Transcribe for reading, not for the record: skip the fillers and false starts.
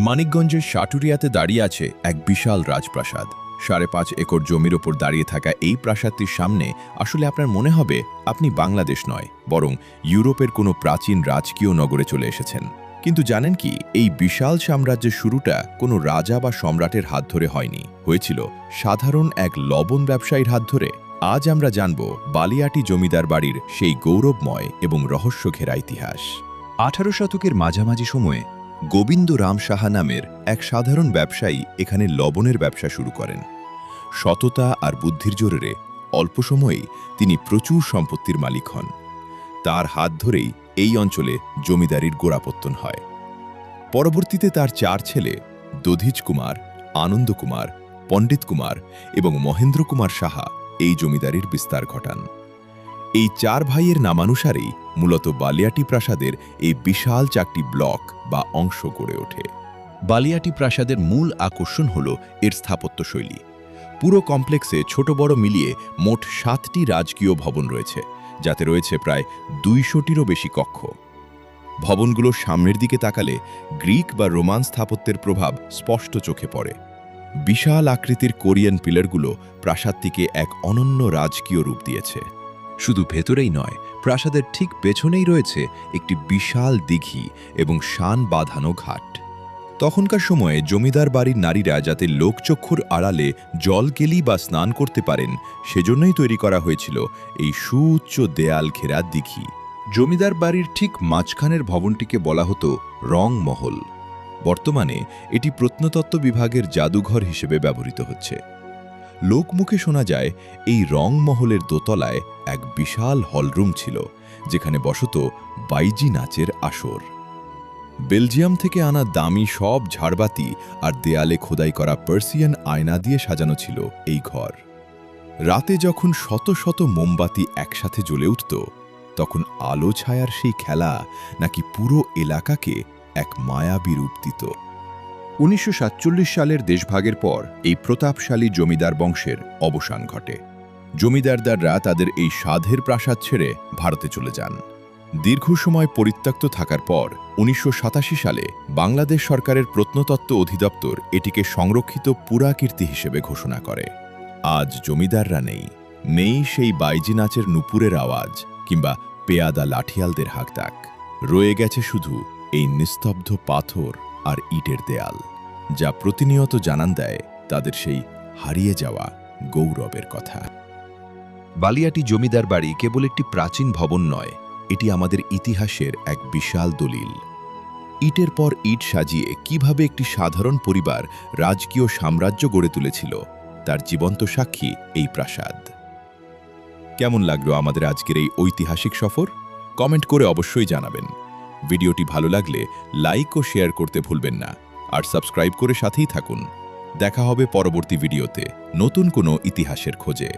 মানিকগঞ্জের সাটুরিয়াতে দাঁড়িয়ে আছে এক বিশাল রাজপ্রাসাদ। ৫.৫ একর জমির ওপর দাঁড়িয়ে থাকা এই প্রাসাদটির সামনে আসলে আপনার মনে হবে আপনি বাংলাদেশ নয়, বরং ইউরোপের কোনো প্রাচীন রাজকীয় নগরে চলে এসেছেন। কিন্তু জানেন কি, এই বিশাল সাম্রাজ্যের শুরুটা কোনো রাজা বা সম্রাটের হাত ধরে হয়নি, হয়েছিল সাধারণ এক লবণ ব্যবসায়ীর হাত ধরে। আজ আমরা জানব বালিয়াটি জমিদার বাড়ির সেই গৌরবময় এবং রহস্য ঘেরা ইতিহাস। ১৮ শতকের মাঝামাঝি সময়ে গোবিন্দ রাম সাহা নামের এক সাধারণ ব্যবসায়ী এখানে লবণের ব্যবসা শুরু করেন। সততা আর বুদ্ধির জোরে অল্প সময়েই তিনি প্রচুর সম্পত্তির মালিক হন। তার হাত ধরেই এই অঞ্চলে জমিদারির গোড়াপত্তন হয়। পরবর্তীতে তার ৪ ছেলে দধিজ কুমার, আনন্দ কুমার, পণ্ডিত কুমার এবং মহেন্দ্র কুমার সাহা এই জমিদারির বিস্তার ঘটান। এই ৪ ভাইয়ের নামানুসারেই মূলত বালিয়াটি প্রাসাদের এই বিশাল ৪টি ব্লক বা অংশ গড়ে ওঠে। বালিয়াটি প্রাসাদের মূল আকর্ষণ হল এর স্থাপত্যশৈলী। পুরো কমপ্লেক্সে ছোট বড় মিলিয়ে মোট ৭টি রাজকীয় ভবন রয়েছে, যাতে রয়েছে প্রায় ২০০টিরও বেশি কক্ষ। ভবনগুলোর সামনের দিকে তাকালে গ্রিক বা রোমান স্থাপত্যের প্রভাব স্পষ্ট চোখে পড়ে। বিশাল আকৃতির কোরিয়ান পিলারগুলো প্রাসাদটিকে এক অনন্য রাজকীয় রূপ দিয়েছে। শুধু ভেতরেই নয়, প্রাসাদের ঠিক পেছনেই রয়েছে একটি বিশাল দিঘি এবং শান বাঁধানো ঘাট। তখনকার সময়ে জমিদার বাড়ির নারীরা যাতে লোকচক্ষুর আড়ালে জল গেলি বা স্নান করতে পারেন, সেজন্যই তৈরি করা হয়েছিল এই সুউচ্চ দেয়াল ঘেরা দিঘি। জমিদার বাড়ির ঠিক মাঝখানের ভবনটিকে বলা হতো রং মহল। বর্তমানে এটি প্রত্নতত্ত্ব বিভাগের জাদুঘর হিসেবে ব্যবহৃত হচ্ছে। লোকমুখে শোনা যায় এই রং মহলের দোতলায় এক বিশাল হলরুম ছিল, যেখানে বসত বাইজি নাচের আসর। বেলজিয়াম থেকে আনা দামি সব ঝাড়বাতি আর দেয়ালে খোদাই করা পার্সিয়ান আয়না দিয়ে সাজানো ছিল এই ঘর। রাতে যখন শত শত মোমবাতি একসাথে জ্বলে উঠত, তখন আলো ছায়ার সেই খেলা নাকি পুরো এলাকাকে এক মায়াবী রূপ দিত। ১৯৪৭ সালের দেশভাগের পর এই প্রতাপশালী জমিদার বংশের অবসান ঘটে। জমিদারদাররা তাদের এই সাধের প্রাসাদ ছেড়ে ভারতে চলে যান। দীর্ঘ সময় পরিত্যক্ত থাকার পর ১৯৮৭ সালে বাংলাদেশ সরকারের প্রত্নতত্ত্ব অধিদপ্তর এটিকে সংরক্ষিত পুরাকীর্তি হিসেবে ঘোষণা করে। আজ জমিদাররা নেই সেই বাইজি নাচের নুপুরের আওয়াজ কিংবা পেয়াদা লাঠিয়ালদের হাঁকডাক। রয়ে গেছে শুধু এই নিস্তব্ধ পাথর আর ইটের দেয়াল, যা প্রতিনিয়ত জানান দেয় তাদের সেই হারিয়ে যাওয়া গৌরবের কথা। বালিয়াটি জমিদার বাড়ি কেবল একটি প্রাচীন ভবন নয়, এটি আমাদের ইতিহাসের এক বিশাল দলিল। ইটের পর ইট সাজিয়ে কিভাবে একটি সাধারণ পরিবার রাজকীয় সাম্রাজ্য গড়ে তুলেছিল, তার জীবন্ত সাক্ষী এই প্রাসাদ। কেমন লাগলো আমাদের আজকের এই ঐতিহাসিক সফর? কমেন্ট করে অবশ্যই জানাবেন। ভিডিওটি ভালো লাগলে লাইক ও শেয়ার করতে ভুলবেন না, আর সাবস্ক্রাইব করে সাথেই থাকুন। দেখা হবে পরবর্তী ভিডিওতে নতুন কোনো ইতিহাসের খোঁজে।